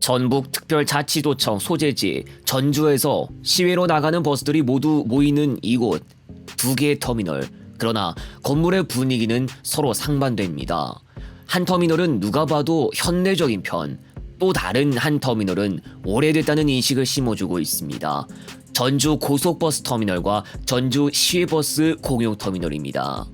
전북특별자치도청 소재지 전주에서 시외로 나가는 버스들이 모두 모이는 이곳. 두 개의 터미널. 그러나 건물의 분위기는 서로 상반됩니다. 한 터미널은 누가 봐도 현대적인 편, 또 다른 한 터미널은 오래됐다는 인식을 심어주고 있습니다. 전주 고속버스 터미널과 전주 시외버스 공용터미널입니다.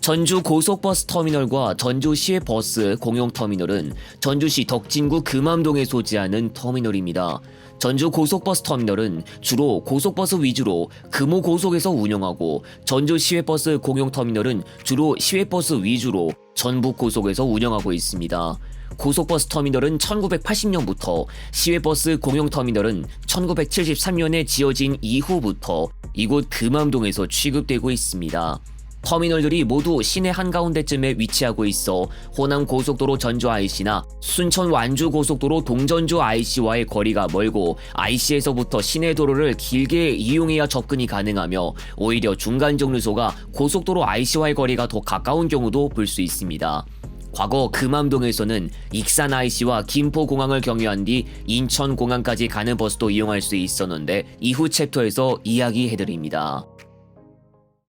전주 고속버스 터미널과 전주 시외버스 공용터미널은 전주시 덕진구 금암동에 소재하는 터미널입니다. 전주 고속버스 터미널은 주로 고속버스 위주로 금호고속에서 운영하고, 전주 시외버스 공용터미널은 주로 시외버스 위주로 전북고속에서 운영하고 있습니다. 고속버스 터미널은 1980년부터, 시외버스 공용터미널은 1973년에 지어진 이후부터 이곳 금암동에서 취급되고 있습니다. 터미널들이 모두 시내 한가운데쯤에 위치하고 있어 호남고속도로 전주 IC나 순천 완주 고속도로 동전주 IC와의 거리가 멀고, IC에서부터 시내 도로를 길게 이용해야 접근이 가능하며, 오히려 중간 정류소가 고속도로 IC와의 거리가 더 가까운 경우도 볼 수 있습니다. 과거 금암동에서는 익산 IC와 김포공항을 경유한 뒤 인천공항까지 가는 버스도 이용할 수 있었는데, 이후 챕터에서 이야기해드립니다.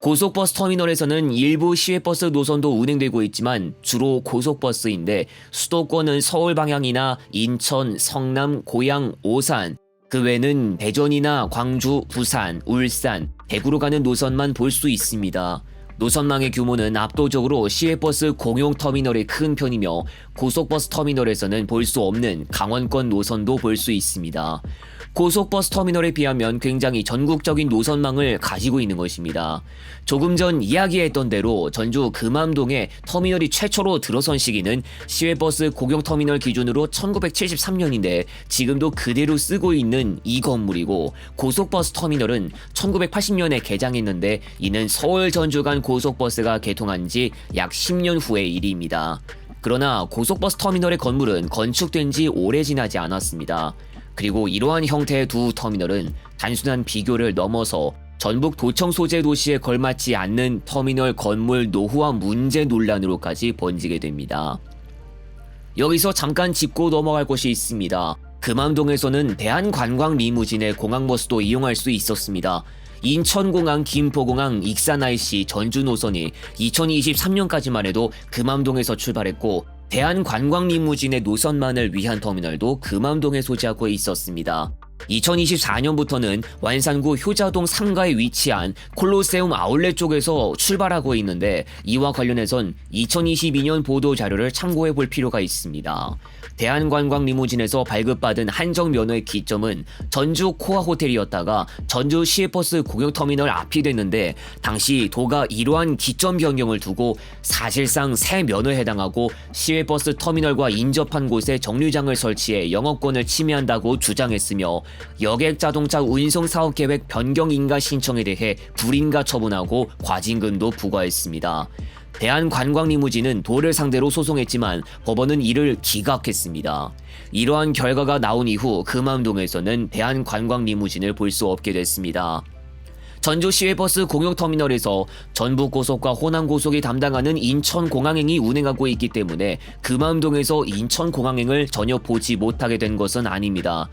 고속버스 터미널에서는 일부 시외버스 노선도 운행되고 있지만 주로 고속버스인데, 수도권은 서울 방향이나 인천, 성남, 고양, 오산, 그 외는 대전이나 광주, 부산, 울산, 대구로 가는 노선만 볼 수 있습니다. 노선망의 규모는 압도적으로 시외버스 공용터미널이 큰 편이며, 고속버스 터미널에서는 볼 수 없는 강원권 노선도 볼 수 있습니다. 고속버스 터미널에 비하면 굉장히 전국적인 노선망을 가지고 있는 것입니다. 조금 전 이야기했던 대로 전주 금암동에 터미널이 최초로 들어선 시기는 시외버스 공용터미널 기준으로 1973년인데 지금도 그대로 쓰고 있는 이 건물이고, 고속버스 터미널은 1980년에 개장했는데 이는 서울 전주 간 고속버스가 개통한 지 약 10년 후의 일입니다. 그러나 고속버스 터미널의 건물은 건축된 지 오래 지나지 않았습니다. 그리고 이러한 형태의 두 터미널은 단순한 비교를 넘어서 전북 도청 소재 도시에 걸맞지 않는 터미널 건물 노후화 문제 논란으로까지 번지게 됩니다. 여기서 잠깐 짚고 넘어갈 것이 있습니다. 금암동에서는 대한관광 리무진의 공항버스도 이용할 수 있었습니다. 인천공항, 김포공항, 익산 IC, 전주 노선이 2023년까지만 해도 금암동에서 출발했고, 대한관광 리무진의 노선만을 위한 터미널도 금암동에 소재하고 있었습니다. 2024년부터는 완산구 효자동 3가에 위치한 콜로세움 아울렛 쪽에서 출발하고 있는데, 이와 관련해선 2022년 보도 자료를 참고해 볼 필요가 있습니다. 대한관광 리무진에서 발급받은 한정 면허의 기점은 전주 코아 호텔이었다가 전주 시외버스 공용터미널 앞이 됐는데, 당시 도가 이러한 기점 변경을 두고 사실상 새 면허에 해당하고 시외버스 터미널과 인접한 곳에 정류장을 설치해 영업권을 침해한다고 주장했으며, 여객자동차 운송사업계획 변경 인가 신청에 대해 불인가 처분하고 과징금도 부과했습니다. 대한관광리무진은 도를 상대로 소송했지만 법원은 이를 기각했습니다. 이러한 결과가 나온 이후 금암동에서는 대한관광리무진을 볼 수 없게 됐습니다. 전주 시외버스 공용터미널에서 전북고속과 호남고속이 담당하는 인천공항행이 운행하고 있기 때문에 금암동에서 인천공항행을 전혀 보지 못하게 된 것은 아닙니다.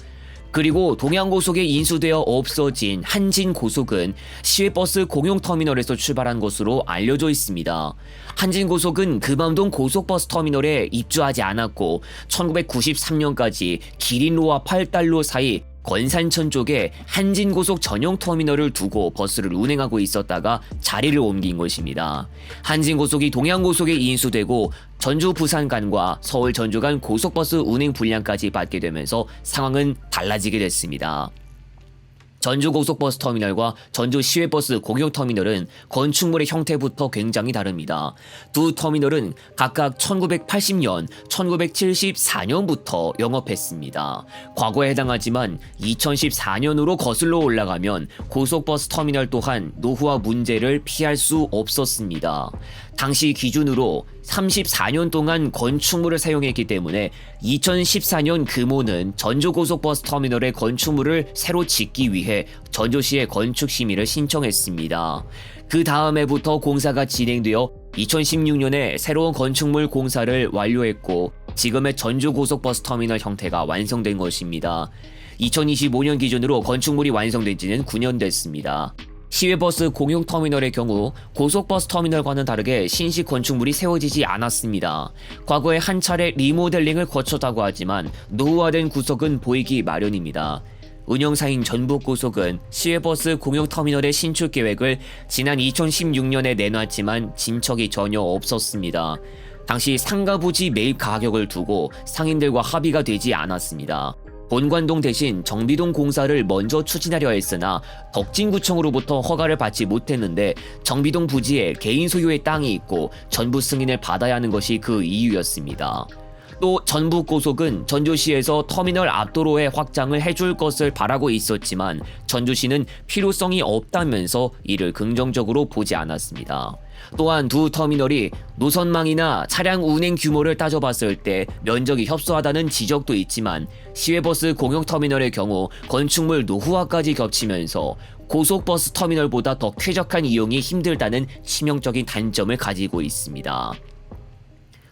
그리고 동양고속에 인수되어 없어진 한진고속은 시외버스 공용터미널에서 출발한 것으로 알려져 있습니다. 한진고속은 금암동 고속버스 터미널에 입주하지 않았고 1993년까지 기린로와 팔달로 사이 권산천 쪽에 한진고속 전용 터미널을 두고 버스를 운행하고 있었다가 자리를 옮긴 것입니다. 한진고속이 동양고속에 인수되고 전주 부산 간과 서울 전주 간 고속버스 운행 분량까지 받게 되면서 상황은 달라지게 됐습니다. 전주 고속버스 터미널과 전주 시외버스 공용터미널은 건축물의 형태부터 굉장히 다릅니다. 두 터미널은 각각 1980년, 1974년부터 영업했습니다. 과거에 해당하지만 2014년으로 거슬러 올라가면 고속버스 터미널 또한 노후화 문제를 피할 수 없었습니다. 당시 기준으로 34년 동안 건축물을 사용했기 때문에 2014년 금호는 전주고속버스 터미널의 건축물을 새로 짓기 위해 전주시에 건축 심의를 신청했습니다. 그 다음 해부터 공사가 진행되어 2016년에 새로운 건축물 공사를 완료했고 지금의 전주 고속버스 터미널 형태가 완성된 것입니다. 2025년 기준으로 건축물이 완성된 지는 9년 됐습니다. 시외버스 공용 터미널의 경우 고속버스 터미널과는 다르게 신식 건축물이 세워지지 않았습니다. 과거에 한 차례 리모델링을 거쳤다고 하지만 노후화된 구석은 보이기 마련입니다. 운영사인 전북고속은 시외버스 공용 터미널의 신축 계획을 지난 2016년에 내놨지만 진척이 전혀 없었습니다. 당시 상가 부지 매입 가격을 두고 상인들과 합의가 되지 않았습니다. 본관동 대신 정비동 공사를 먼저 추진하려 했으나 덕진구청으로부터 허가를 받지 못했는데 정비동 부지에 개인 소유의 땅이 있고 전부 승인을 받아야 하는 것이 그 이유였습니다. 또 전북고속은 전주시에서 터미널 앞도로의 확장을 해줄 것을 바라고 있었지만 전주시는 필요성이 없다면서 이를 긍정적으로 보지 않았습니다. 또한 두 터미널이 노선망이나 차량 운행 규모를 따져봤을 때 면적이 협소하다는 지적도 있지만 시외버스 공용 터미널의 경우 건축물 노후화까지 겹치면서 고속버스 터미널보다 더 쾌적한 이용이 힘들다는 치명적인 단점을 가지고 있습니다.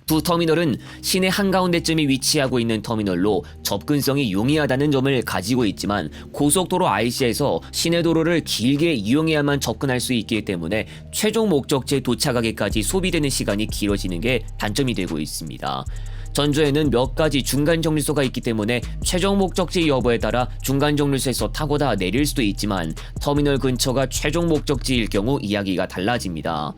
두 터미널은 시내 한가운데쯤에 위치하고 있는 터미널로 접근성이 용이하다는 점을 가지고 있지만 고속도로 IC에서 시내도로를 길게 이용해야만 접근할 수 있기 때문에 최종 목적지에 도착하기까지 소비되는 시간이 길어지는 게 단점이 되고 있습니다. 전주에는 몇 가지 중간 정류소가 있기 때문에 최종 목적지 여부에 따라 중간 정류소에서 타고다 내릴 수도 있지만 터미널 근처가 최종 목적지일 경우 이야기가 달라집니다.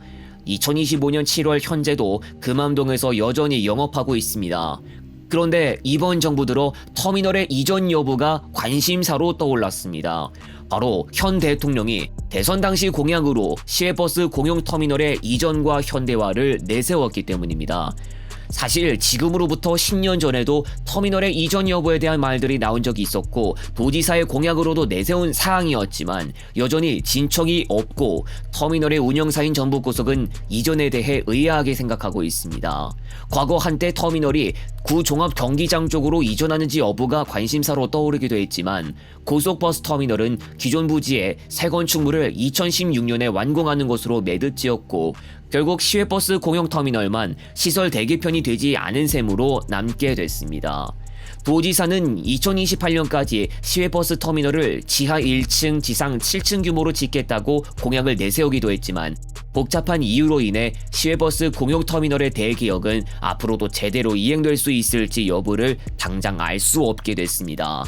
2025년 7월 현재도 금암동에서 여전히 영업하고 있습니다. 그런데 이번 정부 들어 터미널의 이전 여부가 관심사로 떠올랐습니다. 바로 현 대통령이 대선 당시 공약으로 시외버스 공용 터미널의 이전과 현대화를 내세웠기 때문입니다. 사실 지금으로부터 10년 전에도 터미널의 이전 여부에 대한 말들이 나온 적이 있었고 도지사의 공약으로도 내세운 사항이었지만 여전히 진척이 없고 터미널의 운영사인 전북고속은 이전에 대해 의아하게 생각하고 있습니다. 과거 한때 터미널이 구 종합 경기장 쪽으로 이전하는지 여부가 관심사로 떠오르기도 했지만 고속버스 터미널은 기존 부지에 새 건축물을 2016년에 완공하는 것으로 매듭지었고 결국 시외버스 공용 터미널만 시설 대개편이 되지 않은 셈으로 남게 됐습니다. 도지사는 2028년까지 시외버스 터미널을 지하 1층, 지상 7층 규모로 짓겠다고 공약을 내세우기도 했지만 복잡한 이유로 인해 시외버스 공용 터미널의 대개혁은 앞으로도 제대로 이행될 수 있을지 여부를 당장 알 수 없게 됐습니다.